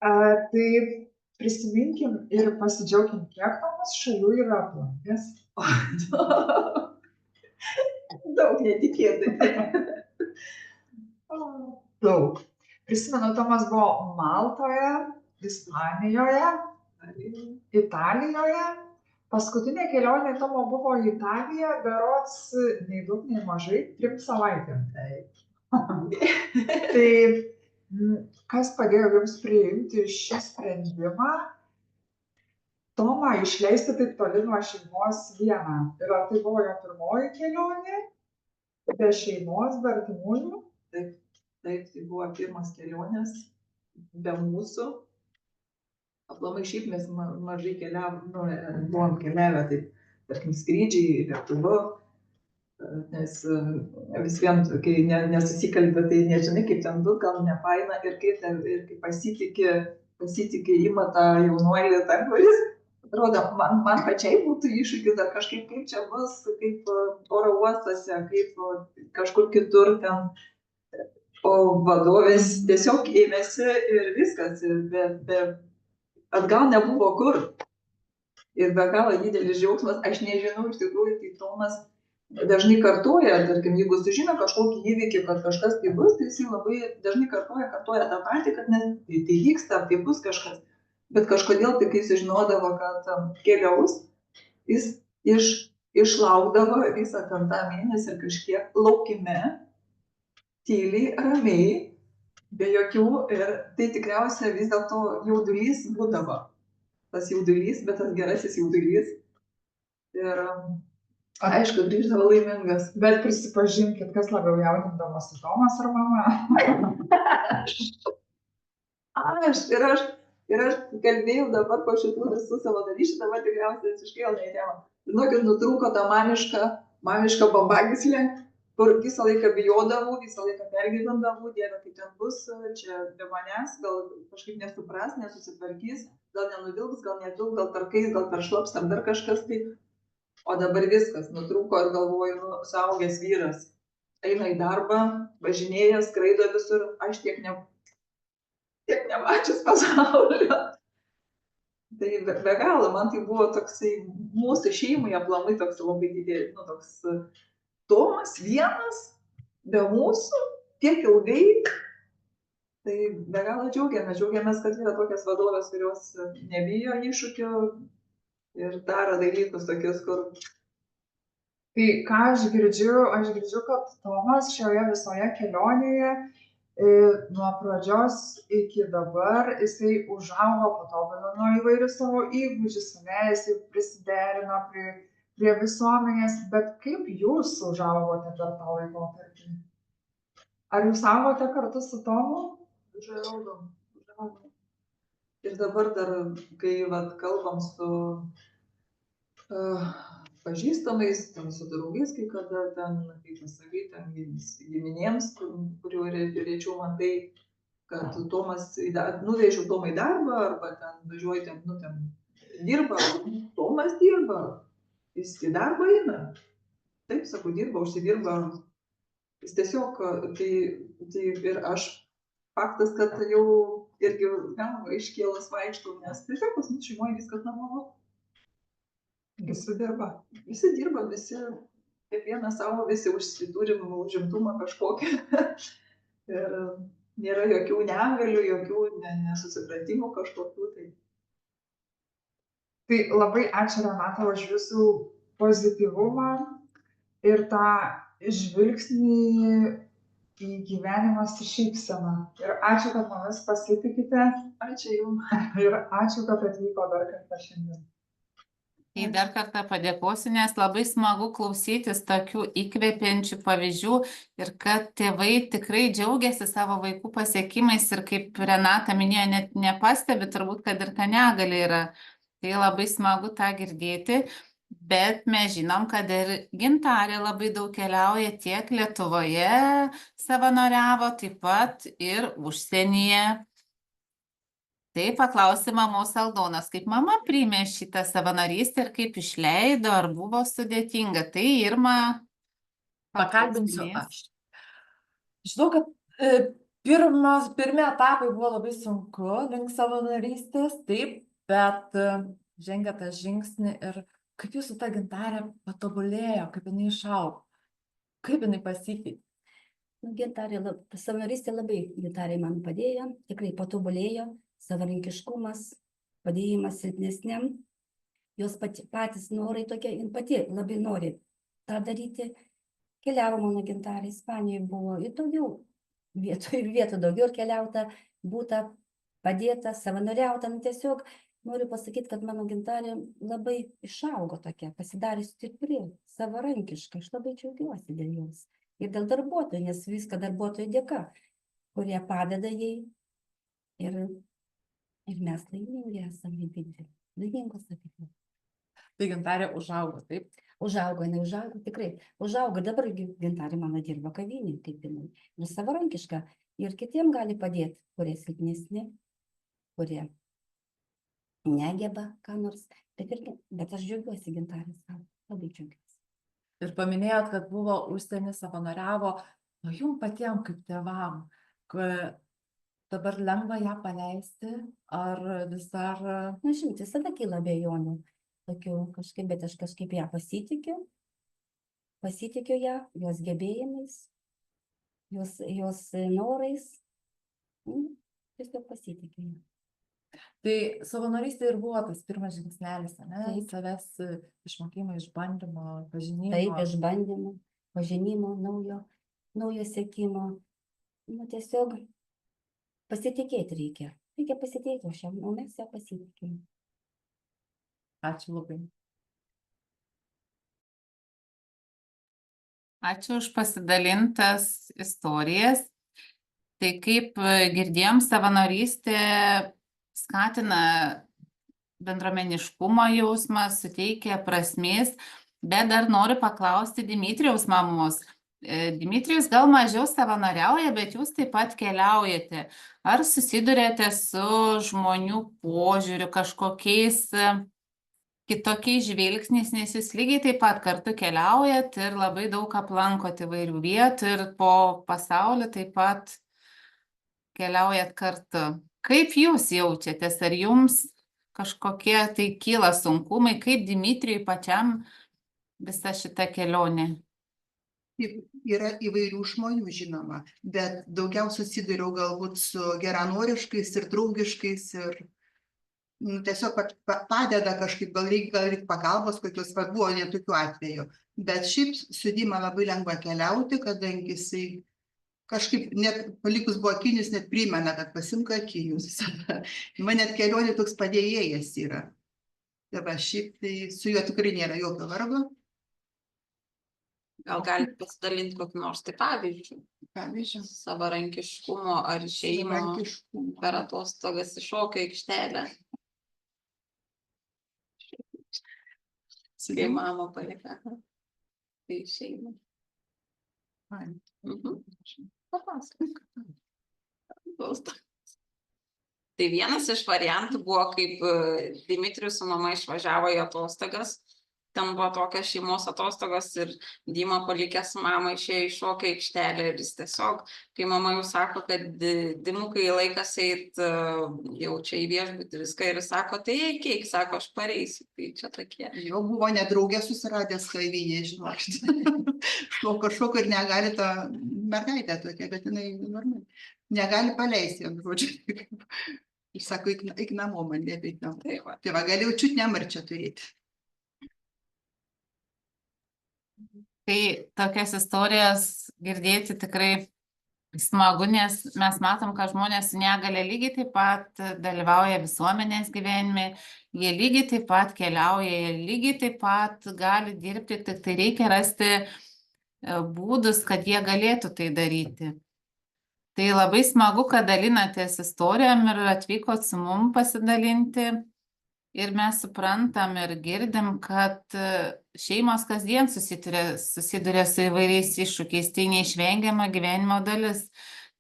Tai prisiminkim ir pasidžiaugim, kiek Tomas šalių yra aplankęs. Daug netikėtai. Daug. Prisimenu, Tomas buvo Maltoje, Ispanijoje, Italijoje. Paskutinė kelionė Tomo buvo į Italiją, berods nei daug, nei mažai, 3 savaitėm. Tai kas padėjo jums priimti šį sprendimą, Tomą išleisti taip toli nuo šeimos vieną? Ir ar tai buvo jo pirmoji kelionė, be šeimos, be artimųjų? Taip, tai buvo pirmas kelionės be mūsų. Aplamai šiaip mes mažai buvom keliavę, taip, tarkim, skrydžiai, lėktuvu, nes vis vien, kai nesusikalbė, tai nežinai, kaip ten bus, gal nefaina, ir kai pasitikė ima tą jaunuolį, tą, kuris, atrodo, man pačiai būtų iššūkis, ar kažkaip kaip čia bus, kaip oro uostose, kaip kažkur kitur ten, o vadovės tiesiog ėmėsi ir viskas, atgal nebuvo kur. Ir be galo didelis džiaugsmas, aš nežinau, iš tikrųjų, tai Tomas dažnai kartoja, tarkim, jeigu sužino kažkokį įvykį, kad kažkas tai bus, tai jisai labai dažnai kartoja tą patį, kad tai vyksta, tai bus kažkas. Bet kažkodėl, tai kai sužinodavo, kad keliaus, jis išlaukdavo visą ten tą mėnesį ir kažkiek laukime, tyliai, ramiai, be jokių, ir tai tikriausiai vis dėlto jaudulys būdavo. Tas jaudulys, bet tas gerasis jaudulys. Ir aišku, grįždavo laimingas. Bet prisipažinkit, kas labiau jaudindavosi, Tomas ar mama? Aš kalbėjau dabar po šitų visų savanorysčių, dabar tikriausiai visiškai jau neįtėma. Žinokit, nutrūko tą mamišką bambagyslę, kur visą laiką bijodavau, visą laiką pergyvendavau, Dieve, kaip ten bus, čia be manęs, gal kažkaip nesupras, nesusitvarkys, gal nenuvilks, gal netilps, gal tarkais, gal peršlaps, ar dar kažkas tai. O dabar viskas, nutrūko ir galvoju, suaugęs vyras, eina į darbą, važinėja, skraido visur, aš tiek nemačius pasaulio. Tai be galo, man tai buvo toksai, mūsų šeimai aplamai toks labai didelis, toks Tomas vienas, be mūsų, tiek ilgai. Tai be galo džiaugiamės, kad yra tokias vadovės, kurios nebijo iššūkių ir daro dalykus tokius, kur... Tai ką aš girdžiu, kad Tomas šioje visoje kelionėje nuo pradžios iki dabar jisai užaugo, patobulino įvairius savo įgūdžius, jisai prisiderino prie visuomenės, bet kaip jūs užaugote per tą laikotarpį? Ar jūs augote kartu su Tomu? Užaugom. Ir dabar dar, kai vat, kalbam su pažįstamais, ten su draugais, kai kada ten, kaip pasakyti, ten giminėms, kurių rečiau matai, kad Tomas, nuvežiau Tomą į darbą, arba ten važiuoju ten, ten dirba, Tomas dirba, jis į darbą eina. Taip, sakau, dirba, užsidirba. Jis tiesiog, tai ir aš, faktas, kad jau irgi galva iškėlas vaikštau, nes tiesiog pas mus šeimoje viskas normalu. Visi dirba, visi, kiekvienas savo, visi turim užimtumą kažkokią. Ir nėra jokių negalių, jokių nesusipratimų kažkokių. Tai labai ačiū, Renata, už jūsų pozityvumą ir tą žvilgsnį į gyvenimą su šypsena. Ir ačiū, kad mumis pasitikite. Ačiū jums. Ir ačiū, kad atvyko dar kartą šiandien. Tai dar kartą padėkosiu, nes labai smagu klausytis tokių įkvepiančių pavyzdžių ir kad tėvai tikrai džiaugiasi savo vaikų pasiekimais ir kaip Renata minėjo, net nepastebi turbūt, kad ir ta negalia yra. Tai labai smagu tą girdėti, bet mes žinom, kad ir Gintarė labai daug keliauja tiek Lietuvoje savanoriavo, taip pat ir užsienyje. Tai paklausė mamos Aldonos, kaip mama priėmė šitą savanorystę ir kaip išleido, ar buvo sudėtinga. Tai Irma pakalbinsiu aš. Žinau, kad pirmi etapai buvo labai sunku link savanorystės, taip, bet žengė tą žingsnį ir kaip jūsų ta Gintarė patobulėjo, kaip jinai išaugo, kaip jinai pasikeitė. Gintarė, savanorystė labai Gintarė man padėjo, tikrai patobulėjo. Savarankiškumas, padėjimas silpnesniam, jos patys norai tokie, jin pati labai nori tą daryti. Keliavo mano Gintarė, Ispanijoje buvo ir daugiau vietų daugiau ir keliauta, būta padėta, savanoriauta. Tiesiog noriu pasakyti, kad mano Gintarė labai išaugo tokia, pasidarė stipri, savarankiška. Aš labai džiaugiuosi dėl jos. Ir dėl darbuotojų, nes viską darbuotojų dėka, kurie padeda jai. Ir mes laimingi esame dideli, laimingos ateityje. Tai Gintarė užaugo, taip? Užaugo, jinai užaugo, tikrai. Užaugo, dabar Gintarė mano dirba kavinė, kaip jinai. Ir savarankiška. Ir kitiem gali padėti, kurie silpnesni, kurie negeba ką nors. Bet aš džiaugiuosi Gintarė savo, labai džiaugiuosi. Ir paminėjot, kad buvo užsienį savanoriavo, o jum patiem kaip tėvam, dabar lengva ją paleisti, ar vis dar... Na, žinot, visada kyla abejonių, tokių kažkaip, bet aš kažkaip ją pasitikiu ją, jos gebėjimais, jos norais, tiesiog pasitikiu ją. Tai savanorystė ir buvo tas pirmas žingsnelis, ne? Savęs išmokimo, išbandymo, pažinimo. Taip, išbandymo, pažinimo, naujo siekimo. Nu, tiesiog pasitikėti reikia. Reikia pasitikėti, o mes ją pasitikime. Ačiū labai. Ačiū už pasidalintas istorijas. Tai kaip girdėjom, savanorystė skatina bendruomeniškumo jausmą, suteikia prasmės, bet dar noriu paklausti Dimitrijaus mamos. Dimitrijus gal mažiau savanoriauja, bet jūs taip pat keliaujate. Ar susidurėte su žmonių požiūriu, kažkokiais kitokiais žvilgsniais, nes jūs lygiai taip pat kartu keliaujat ir labai daug aplankote įvairių vietų ir po pasaulį taip pat keliaujat kartu. Kaip jūs jaučiatės? Ar jums kažkokie tai kyla sunkumai? Kaip Dimitrijui pačiam visa šita kelionė? Yra įvairių žmonių, žinoma, bet daugiausia susiduriau galbūt su geranoriškais ir draugiškais ir tiesiog padeda kažkaip, gal reikia pagalbos, kokios buvo ne tokių atvejų. Bet šiaip su Dima labai lengva keliauti, kadangi jisai kažkaip net palikus buvo akinius, net primena, kad pasimk akinius. Man net kelionė toks padėjėjas yra. Tai va, šiaip tai su juo tikrai nėra jokio vargo. Gal galite pasidalinti kokį nors tai pavyzdžių, Pavyzdžiui, savarankiškumo ar išėjimo savarankiškumo. per atostogas į šokio aikštelę, kai mama palika. Tai išeina. Papasakok. Tai vienas iš variantų buvo, kaip Dimitrijus su mama išvažiavo į atostogas. Ten buvo tokios šeimos atostogos ir Dima palikęs mamą išėjo į šokio aikštelę ir jis tiesiog, kai mama jau sako, kad Dimukai laikas eit jau čia į viešbutį viską ir jis sako, tai eik, sako, aš pareisiu. Tai čia tokie. Jau buvo nedraugė susiradęs kavinėje, žinokit. Šoko ir negali tą mergaitę tokia, bet jinai normaliai. Negali paleisti, žodžiu. Jis sako, eik namo, man nebeik namo. Tai va, galėjau čiut nemarčią turėti. Tai tokias istorijas girdėti tikrai smagu, nes mes matom, kad žmonės su negale lygiai taip pat dalyvauja visuomenės gyvenime, jie lygiai taip pat keliauja, jie lygiai taip pat gali dirbti, tik tai reikia rasti būdus, kad jie galėtų tai daryti. Tai labai smagu, kad dalinatės istorijom ir atvykot su mum pasidalinti. Ir mes suprantam ir girdim, kad šeimos kasdien susiduria su įvairiais iššūkiais, tai neišvengiama gyvenimo dalis.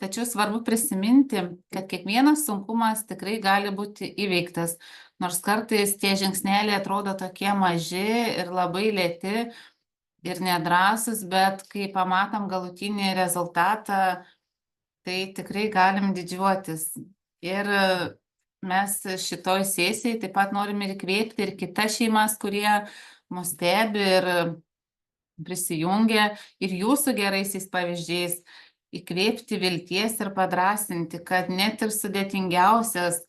Tačiau svarbu prisiminti, kad kiekvienas sunkumas tikrai gali būti įveiktas, nors kartais tie žingsneliai atrodo tokie maži ir labai lėti ir nedrąsus, bet kai pamatom galutinį rezultatą, tai tikrai galim didžiuotis. Ir mes šitoj sesijai taip pat norim ir įkvėpti ir kitas šeimas, kurie mus stebi ir prisijungia ir jūsų geraisiais pavyzdžiais, įkvėpti vilties ir padrąsinti, kad net ir sudėtingiausios,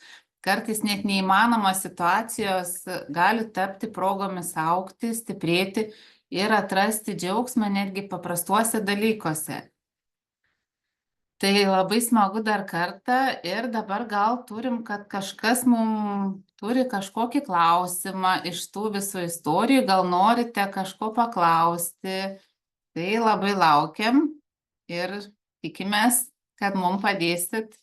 kartais net neįmanomos situacijos gali tapti progomis augti, stiprėti ir atrasti džiaugsmą netgi paprastuose dalykuose. Tai labai smagu dar kartą ir dabar gal turim, kad kažkas mums turi kažkokį klausimą iš tų visų istorijų, gal norite kažko paklausti. Tai labai laukiam ir tikimės, kad mums padėsit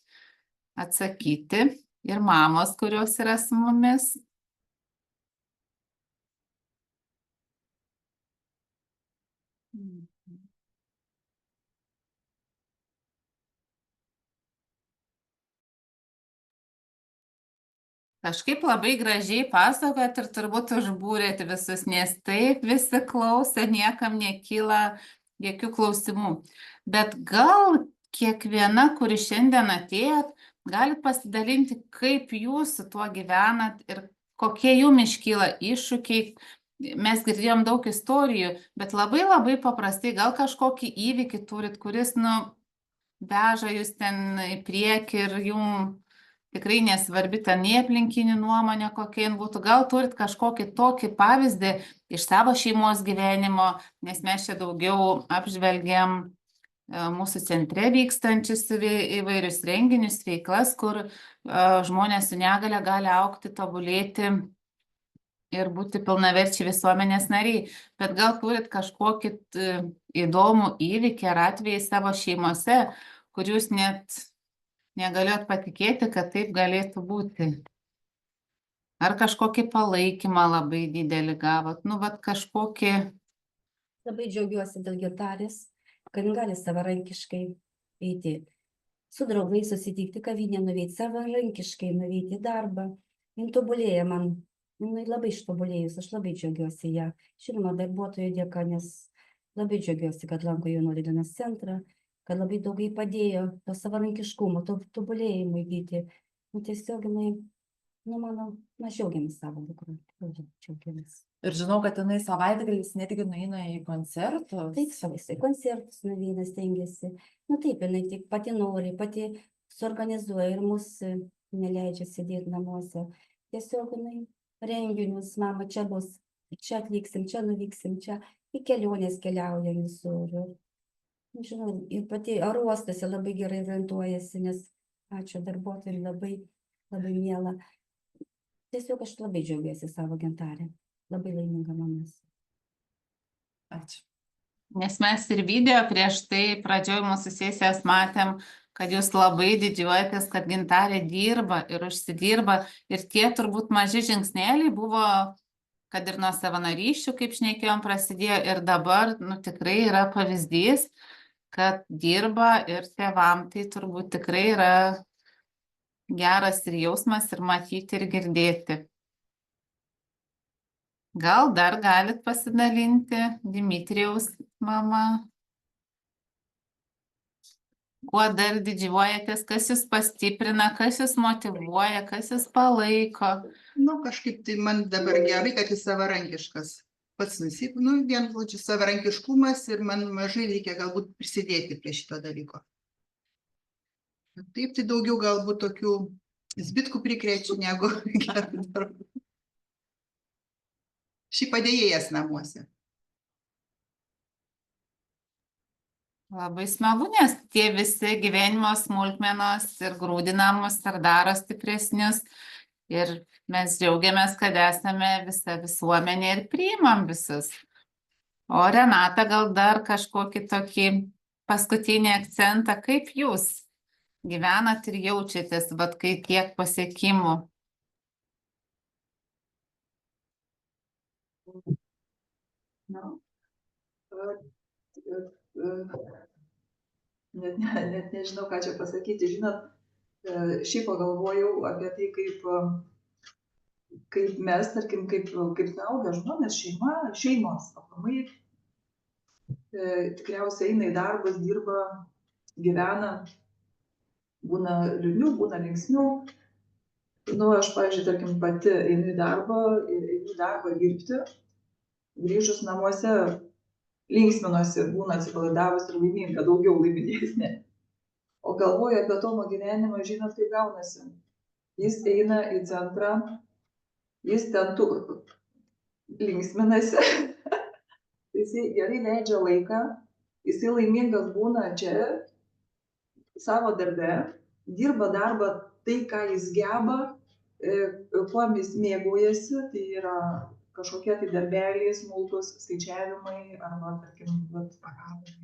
atsakyti ir mamos, kurios yra su mumis. Kažkaip labai gražiai pasakojat ir turbūt užbūrėt visus, nes taip visi klauso, niekam nekyla jokių klausimų. Bet gal kiekviena, kuri šiandien atėjot, galit pasidalinti, kaip jūs su tuo gyvenat ir kokie jums iškyla iššūkiai. Mes girdėjom daug istorijų, bet labai paprastai gal kažkokį įvykį turit, kuris, veža jūs ten į priekį ir jums tikrai nesvarbi ta nei aplinkinių nuomonė, kokia jin būtų. Gal turit kažkokį tokį pavyzdį iš savo šeimos gyvenimo, nes mes čia daugiau apžvelgiam mūsų centre vykstančius įvairius renginius, veiklas, kur žmonės su negale gali augti, tobulėti ir būti pilnaverčiai visuomenės nariai. Bet gal turit kažkokį įdomų įvykį ar atvejį savo šeimose, kur jūs net negalėjot patikėti, kad taip galėtų būti. Ar kažkokį palaikymą labai didelį gavot, kažkokį. Labai džiaugiuosi dėl Gintarės, kad gali savarankiškai eiti su draugais, susitikti kavinę, nuveikti savarankiškai, nuveikti darbą. Jin tobulėja man, jinai labai ištobulėjus, aš labai džiaugiuosi ją. Žinoma, darbuotojų dėka, nes labai džiaugiuosi, kad lanko Jaunuolių dienos centrą, kad labai daugai padėjo to savarankiškumo, to tobulėjimo įgyti. Tiesiog jinai, mes džiaugiamės savo dukrą, džiaugiamės. Ir žinau, kad jinai savaitgaliais netgi nueina į koncertus. Taip, savai koncertus nueina, stengiasi. Taip, jinai tik pati nori, pati suorganizuoja ir mus neleidžia sėdėti namuose. Tiesiog jinai renginius, mama, čia bus, čia atvyksim, čia nuvyksim, čia į kelionės keliauja visur. Žinau, ir pati aruostose labai gerai orientuojasi, nes ačiū darbuotojai, labai miela. Tiesiog aš labai džiaugiuosi savo Gintarę, labai laiminga mamas. Ačiū. Nes mes ir video prieš tai pradžioj mūsų sesijas matėm, kad jūs labai didžiuojatės, kad Gintarė dirba ir užsidirba. Ir tie turbūt maži žingsneliai buvo, kad ir nuo savanorysčių, kaip šnekėjom, prasidėjo. Ir dabar tikrai yra pavyzdys, kad dirba ir tėvam. Tai turbūt tikrai yra geras ir jausmas ir matyti ir girdėti. Gal dar galit pasidalinti, Dimitrijaus mama? Kuo dar didžiuojatės, kas jūs pastiprina, kas jūs motyvuoja, kas jūs palaiko? Nu, kažkaip tai man dabar gerai, kad jis savarankiškas. Pats vien žodžiu savarankiškumas ir man mažai reikia galbūt prisidėti prie šito dalyko. Taip, tai daugiau galbūt tokių zbitkų prikrečiu negu gerų darbų. Šį padėjėjas namuose. Labai smagu, nes tie visi gyvenimo smulkmenos ir grūdina mus ir daro stipresnius. Ir mes džiaugiamės, kad esame visa visuomenė ir priimam visus. O Renata, gal dar kažkokį tokį paskutinį akcentą, kaip jūs gyvenat ir jaučiatės, vat kai tiek pasiekimų? Net nežinau, ką čia pasakyti. Žinot, šiaip pagalvojau apie tai, kaip mes, tarkim, kaip suaugę žmonės, šeimos, aplamai, tikriausiai eina į darbus, dirba, gyvena, būna liūdnių, būna linksmių. Nu, aš, pavyzdžiui, tarkim, pati einu į darbą dirbti, grįžus namuose linksminosi, būna atsipalaidavus ir laiminga, daugiau laimingesnė. O galvoju apie Tomo gyvenimą, žinot, kaip gaunasi. Jis eina į centrą, jis ten linksminasi, jisai gerai leidžia laiką, jisai laimingas būna čia, savo darbe, dirba darbą tai, ką jis geba, kuo jis mėgaujasi, tai yra kažkokie tai darbeliai, smulkus skaičiavimai, arba, tarkim,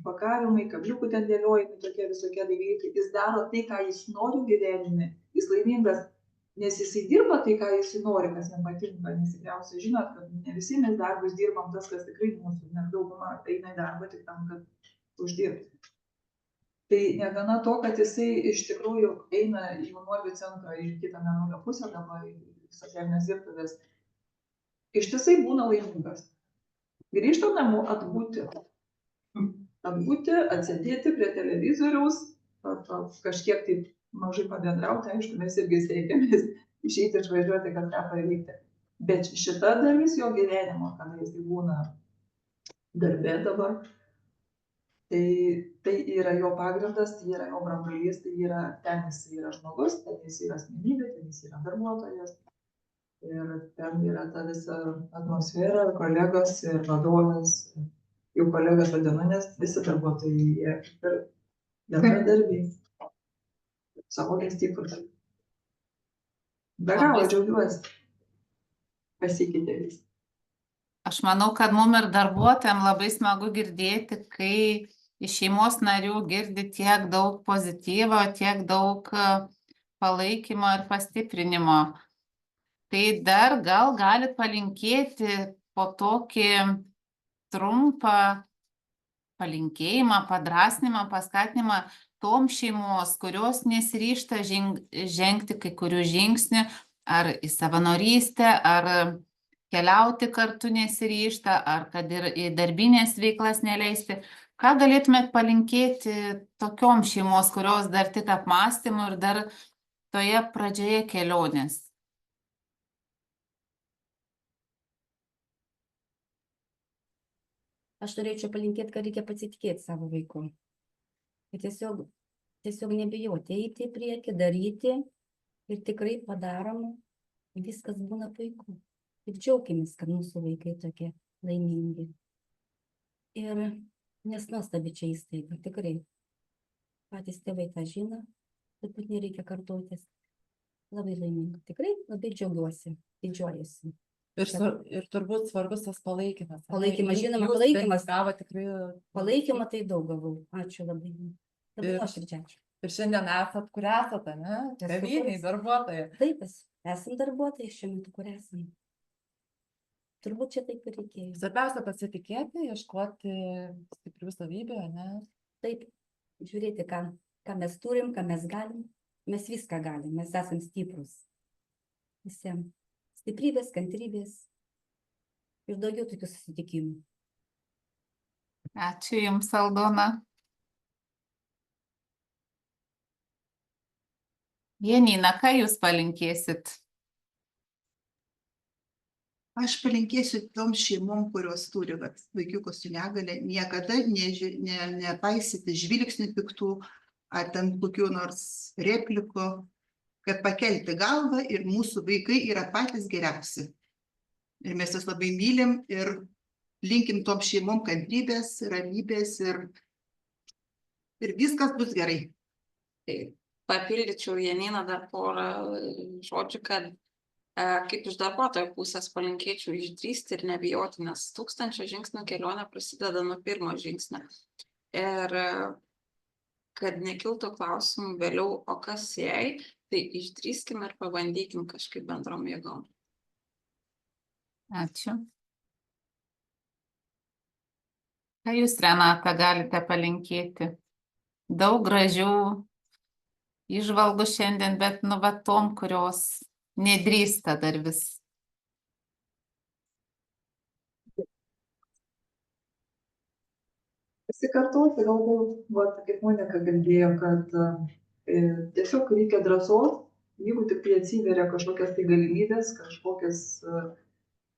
pakavimai, kabliukų ten dėliojimai, tokie visokie dalykai. Jis daro tai, ką jis nori gyvenime, jis laimingas, nes jisai dirba tai, ką jis nori, kas jam patinka. Nes tikriausiai žinot, kad ne visi mes darbus dirbam tas, kas tikrai mūsų, nes dauguma eina į darbą tik tam, kad uždirbti. Tai negana to, kad jisai iš tikrųjų eina į jaunuolių centrą į kitą mėnulio pusę, dabar į socialinės dirbtuvės, ištisai būna laimingas. Grįžta namo atbūti, atsėdėti prie televizoriaus, kažkiek taip mažai pabendrauti, aišku, mes irgi steigiamės išeiti, išvažiuoti, kažką paveikti. Bet šita dalis jo gyvenimo, kada jis būna darbe dabar, tai yra jo pagrindas, tai yra jo branduolys, tai yra ten jis yra žmogus, ten jis yra asmenybė, ten jis yra darbuotojas. Ir ten yra ta visa atmosfera, kolegos ir vadovas, jau kolegas vadinu, nes visi darbuotojai jie ir bendradarbiai, savo stiprus. Be galo džiaugiuosi, pasikeitė vis. Aš manau, kad mums ir darbuotojams labai smagu girdėti, kai iš šeimos narių girdi tiek daug pozityvo, tiek daug palaikymo ir pastiprinimo. Tai dar gal galit palinkėti po tokį trumpą palinkėjimą, padrasnimą, paskatinimą tom šeimos, kurios nesiryžta žengti kai kurių žingsnių, ar į savanorystę, ar keliauti kartu nesiryžta, ar kad ir į darbinės veiklas neleisti. Ką galėtumėt palinkėti tokiom šeimos, kurios dar tik apmąstymų ir dar toje pradžioje kelionės? Aš norėčiau palinkėti, kad reikia pasitikėti savo vaiku. Ir tiesiog nebijoti, eiti į priekį, daryti ir tikrai padarom, viskas būna puiku. Ir džiaukimės, kad mūsų vaikai tokie laimingi. Ir nes nuostabi čia įstaiga, tikrai. Patys tėvai tą žino, turbūt nereikia kartotis. Labai laiminga. Tikrai labai džiaugiuosi, didžiuojuosi. Ir turbūt svarbus tas palaikymas. ar ne? Palaikymas, žinoma, Jūs palaikymas. gavo tikrai. Palaikymą tai daug gavau. Ačiū labai. Labai Ir- nuoširdžiai ačiū. Ir šiandien esat, kur esate, ne? Esu Tėvynai, kur- darbuotojai. Taip, esam darbuotojai šiuo metu, kur esame. Turbūt čia taip ir reikėjo. Svarbiausia pasitikėti, ieškoti stiprių savybių, ne? Taip, žiūrėti, ką mes turim, ką mes galim. Mes viską galim, mes esam stiprus. Visiems. Stiprybės, kantrybės ir daugiau tokių susitikimų. Ačiū Jums, Aldona. Janina, ką Jūs palinkėsit? Aš palinkėsiu tom šeimom, kurios turi vaikiukus su negale, niekada nepaisyti žvilgsnių piktų, ar ten kokių nors replikų, kad pakelti galvą ir mūsų vaikai yra patys geriausi. Ir mes jas labai mylim ir linkim tom šeimom kantrybės, ramybės ir viskas bus gerai. Tai papildyčiau Janiną dar porą žodžių, kad kaip iš darbuotojo pusės palinkėčiau išdrįsti ir nebijoti, nes 1000 žingsnių kelionė prasideda nuo pirmo žingsnio. Ir kad nekiltų klausimų vėliau, o kas jei, tai išdrįskim ir pabandykim kažkaip bendrom jėgom. Ačiū. Ką Jūs, Renata, galite palinkėti? Daug gražių įžvalgų šiandien, bet tom, kurios nedrįsta dar vis. Pasikartoti galbūt, kaip Monika kalbėjo, kad tiesiog reikia drąsos, jeigu tik tai atsiveria kažkokias tai galimybės, kažkokias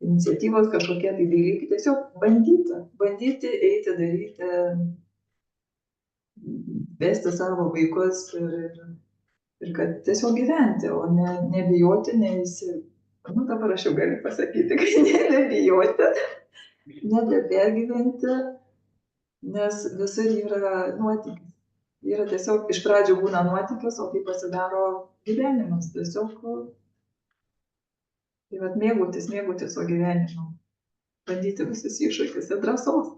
iniciatyvos, kažkokie tai dalykai, tiesiog bandyti eiti, daryti, vesti savo vaikus ir kad tiesiog gyventi, o nebijoti, dabar aš jau galiu pasakyti, kad nebijoti, nebepergyventi, nes visur yra nuotykis. Yra tiesiog iš pradžių būna nuotykis, o tai pasidaro gyvenimas. Tiesiog tai mėgautis savo gyvenimu. Bandyti visus iššūkius ir drąsos.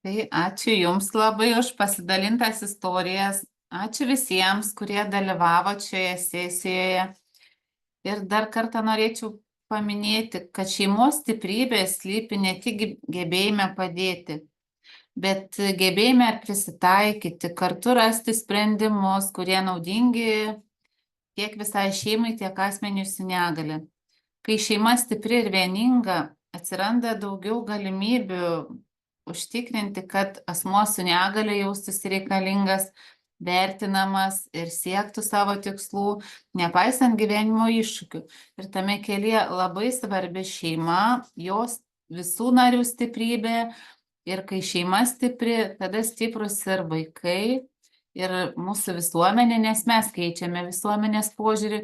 Tai ačiū Jums labai už pasidalintas istorijas. Ačiū visiems, kurie dalyvavo šioje sesijoje. Ir dar kartą norėčiau paminėti, kad šeimos stiprybė slypi ne tik gebėjime padėti, bet gebėjime prisitaikyti, kartu rasti sprendimus, kurie naudingi tiek visai šeimai, tiek asmeniui su negale. Kai šeima stipri ir vieninga, atsiranda daugiau galimybių užtikrinti, kad asmuo su negale jaustųsi reikalingas, vertinamas ir siektų savo tikslų, nepaisant gyvenimo iššūkių. Ir tame kelyje labai svarbi šeima, jos visų narių stiprybė. Ir kai šeima stipri, tada stiprus ir vaikai, ir mūsų visuomenė, nes mes keičiame visuomenės požiūrį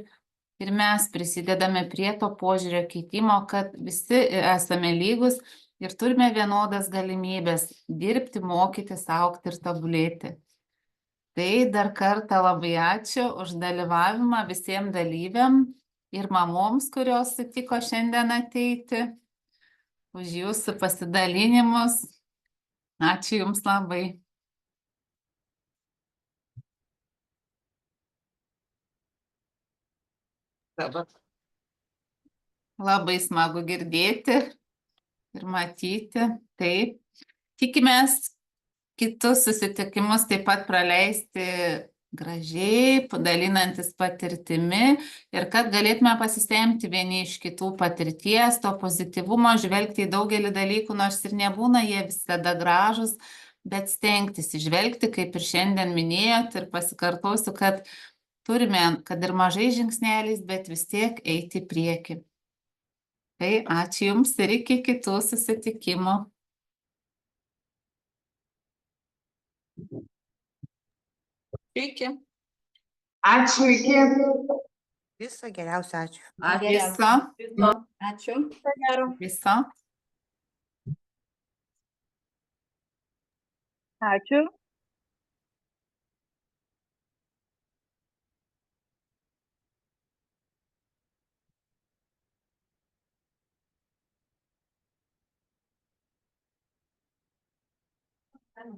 ir mes prisidedame prie to požiūrio keitimo, kad visi esame lygus ir turime vienodas galimybės dirbti, mokytis, augti ir tobulėti. Tai dar kartą labai ačiū už dalyvavimą visiems dalyviam ir mamoms, kurios sutiko šiandien ateiti, už Jūsų pasidalinimus. Ačiū Jums labai. Dabar. Labai smagu girdėti ir matyti. Taip. Tikimės kitus susitikimus taip pat praleisti gražiai, dalinantis patirtimi ir kad galėtume pasistemti vieni iš kitų patirties, to pozityvumo, žvelgti į daugelį dalykų, nors ir nebūna jie visada gražus, bet stengtis įžvelgti, kaip ir šiandien minėjot, ir pasikartosiu, kad turime, kad ir mažai žingsneliais, bet vis tiek eiti į priekį. Tai ačiū Jums ir iki kitų susitikimų. Iki. Ačiū, iki. Viso geriausio, ačiū. Viso. Ačiū. Viso. Ačiū. Galima